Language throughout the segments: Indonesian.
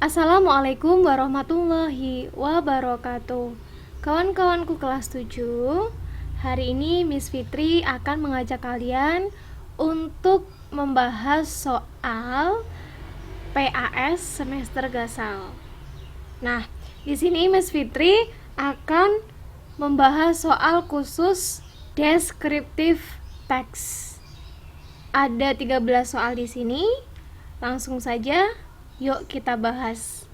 Assalamualaikum warahmatullahi wabarakatuh. Kawan-kawanku kelas 7, hari ini Miss Fitri akan mengajak kalian untuk membahas soal PAS semester gasal. Nah, di sini Miss Fitri akan membahas soal khusus descriptive text. Ada 13 soal di sini. Langsung saja yuk kita bahas.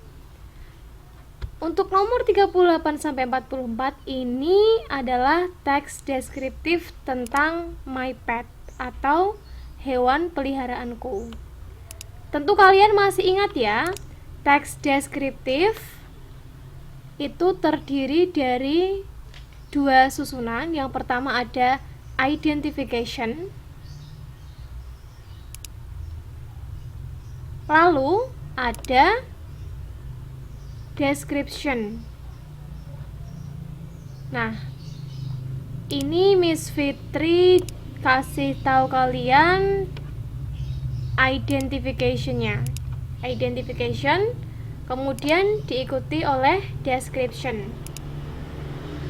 Untuk nomor 38 sampai 44 ini adalah teks deskriptif tentang my pet atau hewan peliharaanku. Tentu kalian masih ingat ya, teks deskriptif itu terdiri dari dua susunan. Yang pertama ada identification, lalu ada description. Nah, ini Miss Fitri kasih tahu kalian identification-nya. Identification kemudian diikuti oleh description.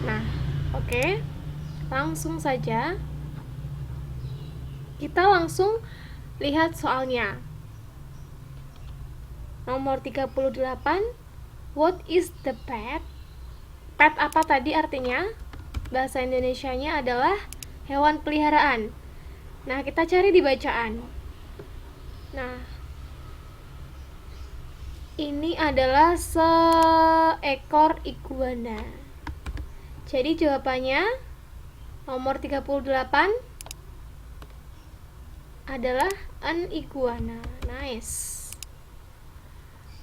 Nah, oke. Langsung saja kita langsung lihat soalnya. Nomor 38, what is the pet? Pet apa tadi artinya? Bahasa Indonesianya adalah hewan peliharaan. Nah, kita cari di bacaan. Nah, ini adalah seekor iguana. Jadi jawabannya nomor 38 adalah an iguana. Nice.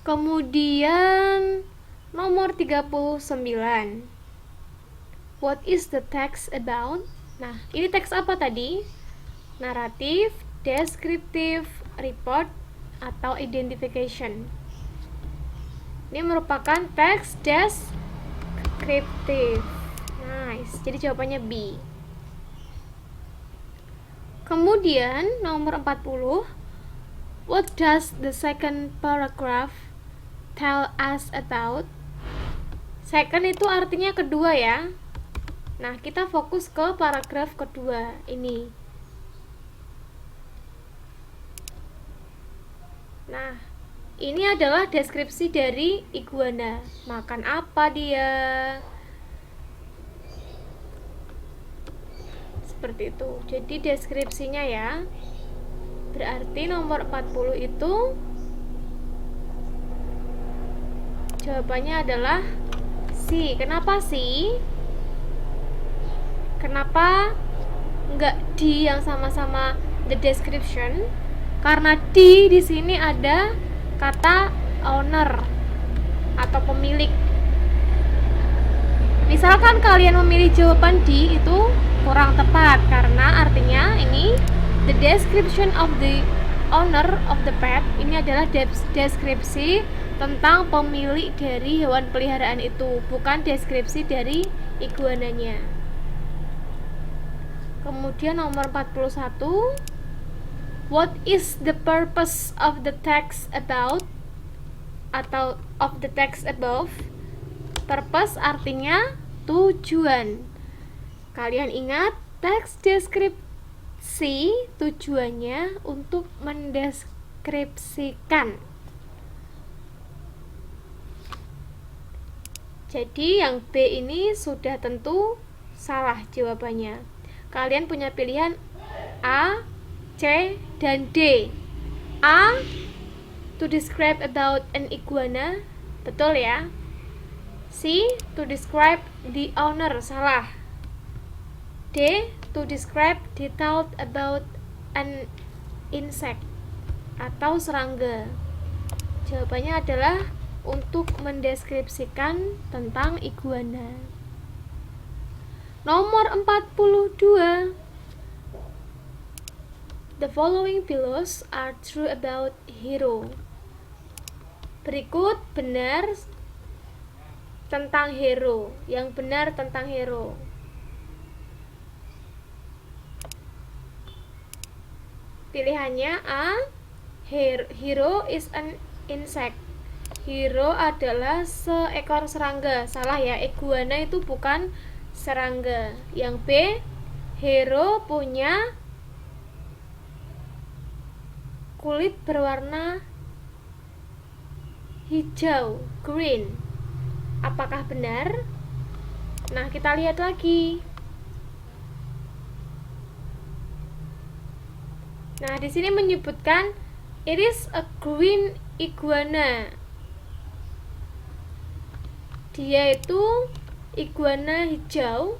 Kemudian nomor 39. What is the text about? Nah, ini teks apa tadi? Naratif, deskriptif, report, atau identification. Ini merupakan teks deskriptif. Nice. Jadi jawabannya B. Kemudian nomor 40. What does the second paragraph tell us about? Second itu artinya kedua ya. Nah, kita fokus ke paragraf kedua ini. Nah, ini adalah deskripsi dari iguana. Makan apa dia? Seperti itu. Jadi deskripsinya ya. Berarti nomor 40 itu jawabannya adalah C. Kenapa C? Kenapa enggak D yang sama-sama the description? Karena D di sini ada kata owner atau pemilik. Misalkan kalian memilih jawaban D, itu kurang tepat karena artinya ini the description of the owner of the pet. Ini adalah deskripsi tentang pemilik dari hewan peliharaan itu, bukan deskripsi dari iguananya. Kemudian nomor 41, what is the purpose of the text about? Atau of the text above. Purpose artinya tujuan. Kalian ingat, teks deskripsi tujuannya untuk mendeskripsikan. Jadi yang B ini sudah tentu salah jawabannya. Kalian punya pilihan A, C, dan D. A, to describe about an iguana. Betul ya. C, to describe the owner. Salah. D, to describe detailed about an insect atau serangga. Jawabannya adalah untuk mendeskripsikan tentang iguana. Nomor 42. The following below are true about hero. Berikut benar tentang hero. Yang benar tentang hero. Pilihannya A, hero is an insect. Hero adalah seekor serangga. Salah ya, iguana itu bukan serangga. Yang B, Hero punya kulit berwarna hijau, green. Apakah benar? Nah, kita lihat lagi. Nah, di sini menyebutkan it is a green iguana. Dia itu iguana hijau.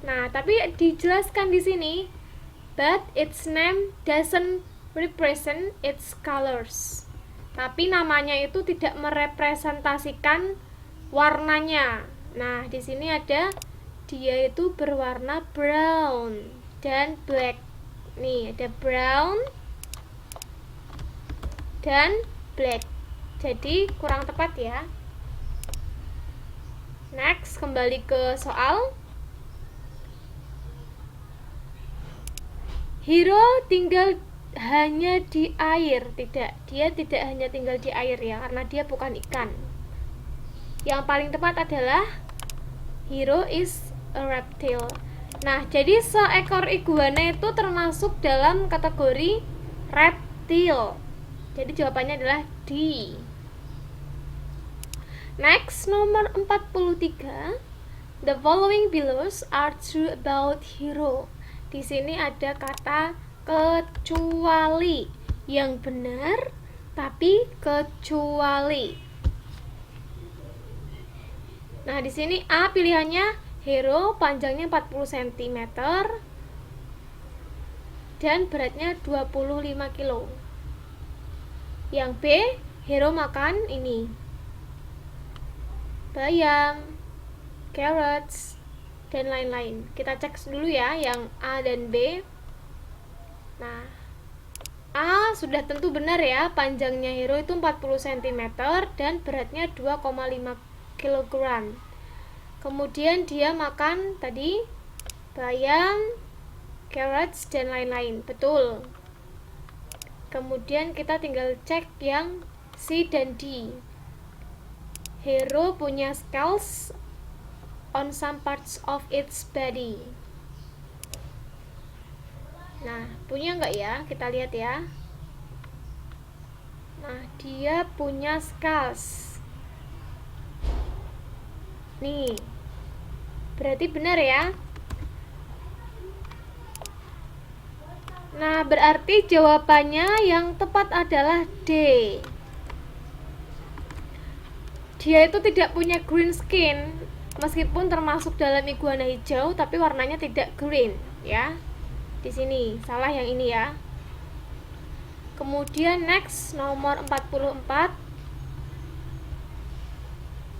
Nah, tapi dijelaskan di sini, but its name doesn't represent its colors. Tapi namanya itu tidak merepresentasikan warnanya. Nah, di sini ada dia itu berwarna brown dan black. Nih, ada brown dan black. Jadi kurang tepat ya. Next, kembali ke soal. Hero tinggal hanya di air. Tidak, dia tidak hanya tinggal di air ya, karena dia bukan ikan. Yang paling tepat adalah Hero is a reptile. Nah, jadi seekor iguana itu termasuk dalam kategori reptil. Jadi jawabannya adalah D. Next, nomor 43. The following below are true about Hero. Di sini ada kata kecuali. Yang benar, tapi kecuali. Nah, di sini A pilihannya Hero panjangnya 40 cm dan beratnya 25 kg. Yang B, Hero makan ini bayam, carrots, dan lain-lain. Kita cek dulu ya yang A dan B. Nah, A sudah tentu benar ya, panjangnya Hero itu 40 cm dan beratnya 2,5 kg. Kemudian dia makan tadi bayam, carrots, dan lain-lain. Betul. Kemudian kita tinggal cek yang C dan D. Hero punya scales on some parts of its body. Nah, punya nggak ya? Kita lihat ya. Nah, dia punya scales. Nih, berarti benar ya. Nah, berarti jawabannya yang tepat adalah D. Dia itu tidak punya green skin, meskipun termasuk dalam iguana hijau, tapi warnanya tidak green ya. Di sini salah yang ini ya. Kemudian next, nomor 44.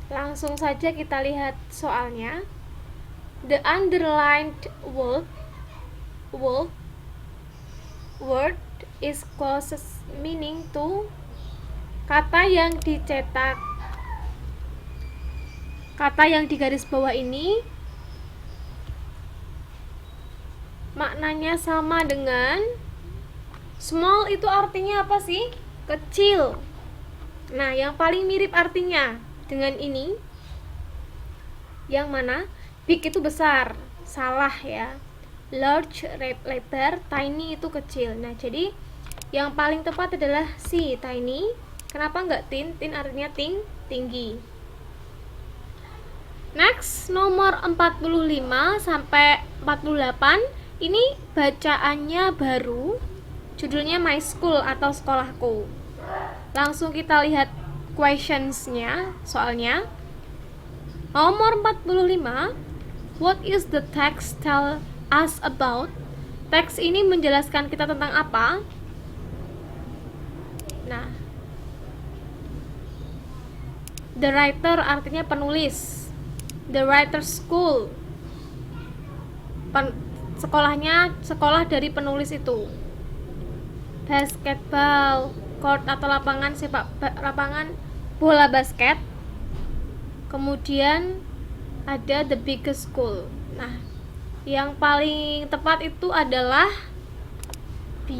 Langsung saja kita lihat soalnya. The underlined word is closest meaning to. Kata yang dicetak, kata yang di garis bawah ini maknanya sama dengan small. Itu artinya apa sih? Kecil. Nah, yang paling mirip artinya dengan ini yang mana? Big itu besar. Salah ya. Large, lebar, tiny itu kecil. Nah, jadi yang paling tepat adalah C, tiny. Kenapa enggak thin? Thin artinya tinggi. Next, nomor 45 sampai 48. Ini bacaannya baru. Judulnya My School atau sekolahku. Langsung kita lihat questionsnya, soalnya. Nomor 45. What is the text tell us about? Teks ini menjelaskan kita tentang apa? Nah, the writer artinya penulis. The writer's school, sekolahnya, sekolah dari penulis itu. Basketball court atau lapangan bola basket. Kemudian ada the biggest school. Nah, yang paling tepat itu adalah B,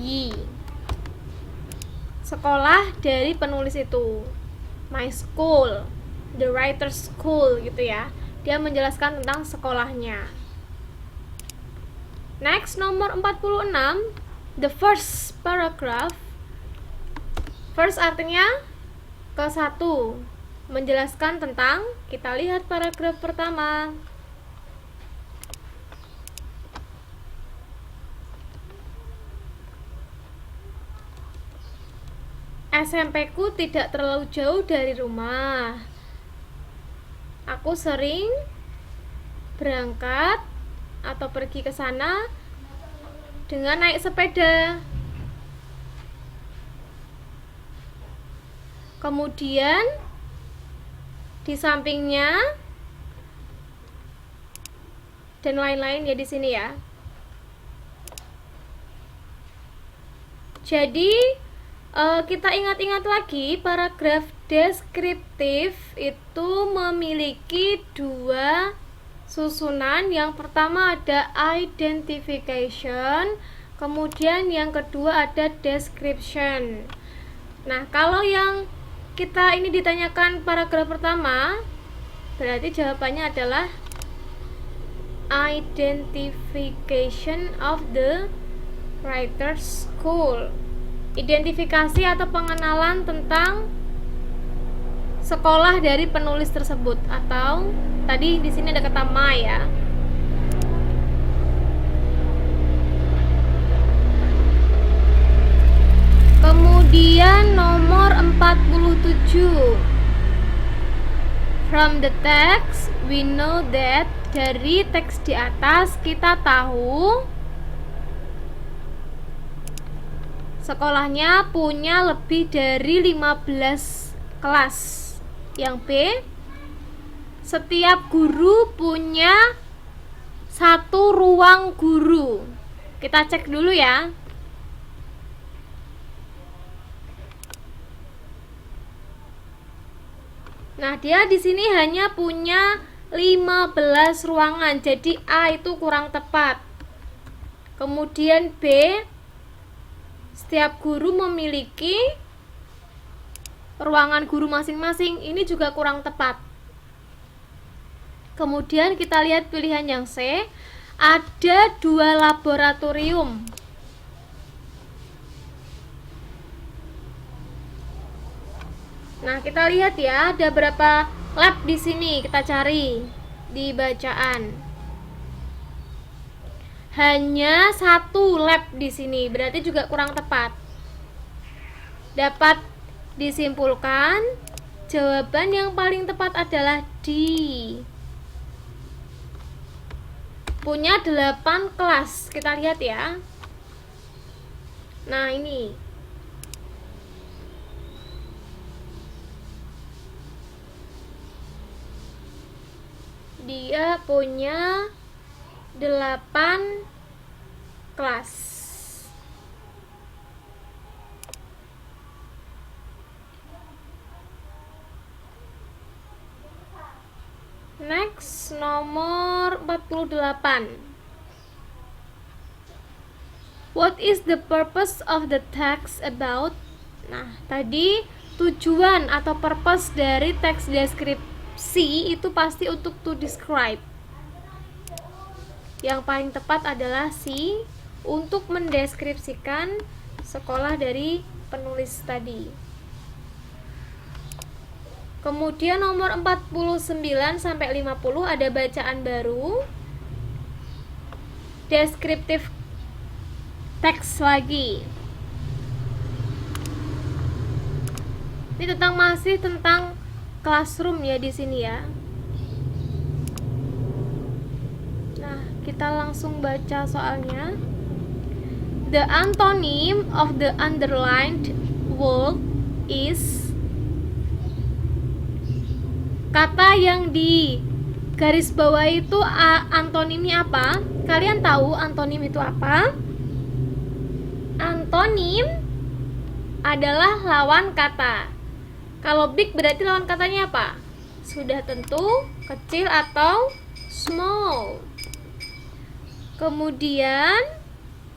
sekolah dari penulis itu. my school, the writer's school gitu ya. Dia menjelaskan tentang sekolahnya. Next, nomor 46, the first paragraph. First artinya ke satu, menjelaskan tentang, kita lihat paragraf pertama. SMP ku tidak terlalu jauh dari rumah. Aku sering berangkat atau pergi ke sana dengan naik sepeda. Kemudian di sampingnya dan lain-lain ya di sini ya. Jadi kita ingat-ingat lagi, paragraf deskriptif itu memiliki dua susunan. Yang pertama ada identification, kemudian yang kedua ada description. Nah, kalau yang kita ini ditanyakan paragraf pertama, berarti jawabannya adalah identification of the writer's school. Identifikasi atau pengenalan tentang sekolah dari penulis tersebut, atau tadi di sini ada kata my ya. Kemudian nomor 47. From the text we know that, dari teks di atas kita tahu sekolahnya punya lebih dari 15 kelas. Yang B, setiap guru punya satu ruang guru. Kita cek dulu ya. Nah, dia di sini hanya punya 15 ruangan. Jadi A itu kurang tepat. Kemudian B, setiap guru memiliki ruangan guru masing-masing. Ini juga kurang tepat. Kemudian kita lihat pilihan yang C, ada 2 laboratorium. Nah, kita lihat ya, ada berapa lab di sini. Kita cari di bacaan. Hanya 1 lab di sini, berarti juga kurang tepat. Dapat disimpulkan jawaban yang paling tepat adalah D. Punya 8 kelas. Kita lihat ya. Nah, ini. Dia punya 8 kelas. Next, nomor 48. What is the purpose of the text about? Nah, tadi tujuan atau purpose dari teks deskripsi itu pasti untuk to describe. Yang paling tepat adalah C, untuk mendeskripsikan sekolah dari penulis tadi. Kemudian nomor 49 sampai 50 ada bacaan baru. Deskriptif teks lagi. Ini masih tentang classroom ya di sini ya. Kita langsung baca soalnya. The antonym of the underlined word is. Kata yang di garis bawah itu antonimnya apa? Kalian tahu antonim itu apa? Antonim adalah lawan kata. Kalau big berarti lawan katanya apa? Sudah tentu kecil atau small. Kemudian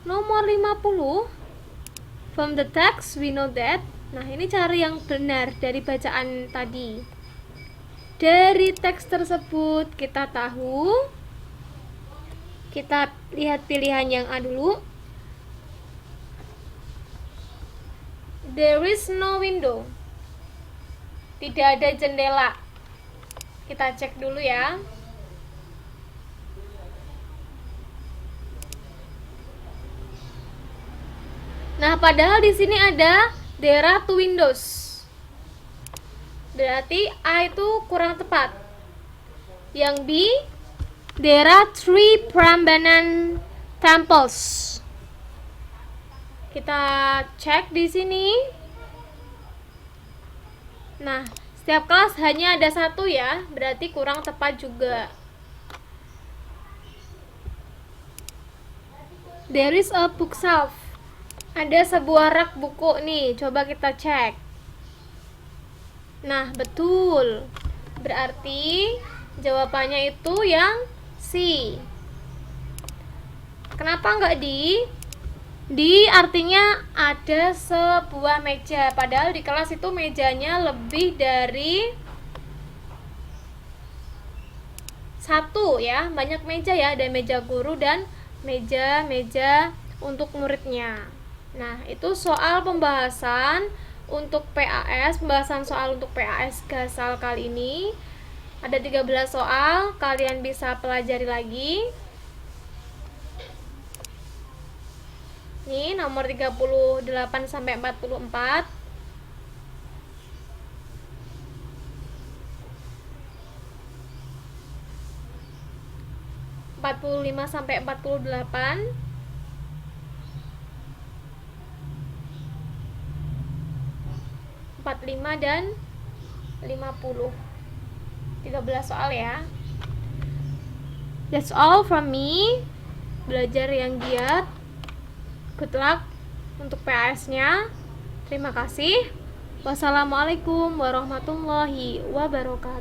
nomor 50, from the text we know that, Nah, ini cara yang benar dari bacaan tadi. Dari teks tersebut kita tahu, kita lihat pilihan yang A dulu. There is no window. Tidak ada jendela. Kita cek dulu ya. Nah, padahal di sini ada there are two windows. Berarti A itu kurang tepat. Yang B, there are three Prambanan temples. Kita cek di sini. Nah, setiap kelas hanya ada satu ya, berarti kurang tepat juga. There is a bookshelf. Ada sebuah rak buku nih, coba kita cek. Nah, betul. Berarti jawabannya itu yang C. Kenapa nggak di? Di artinya ada sebuah meja, padahal di kelas itu mejanya lebih dari satu ya, banyak meja ya, ada meja guru dan meja-meja untuk muridnya. Nah, itu soal pembahasan untuk PAS, pembahasan soal untuk PAS Gasal kali ini. Ada 13 soal, kalian bisa pelajari lagi. Ini nomor 38 sampai 44. Sampai 48. 45 dan 50. 13 soal ya. That's all from me. Belajar yang giat. Good luck untuk PAS-nya. Terima kasih. Wassalamualaikum warahmatullahi wabarakatuh.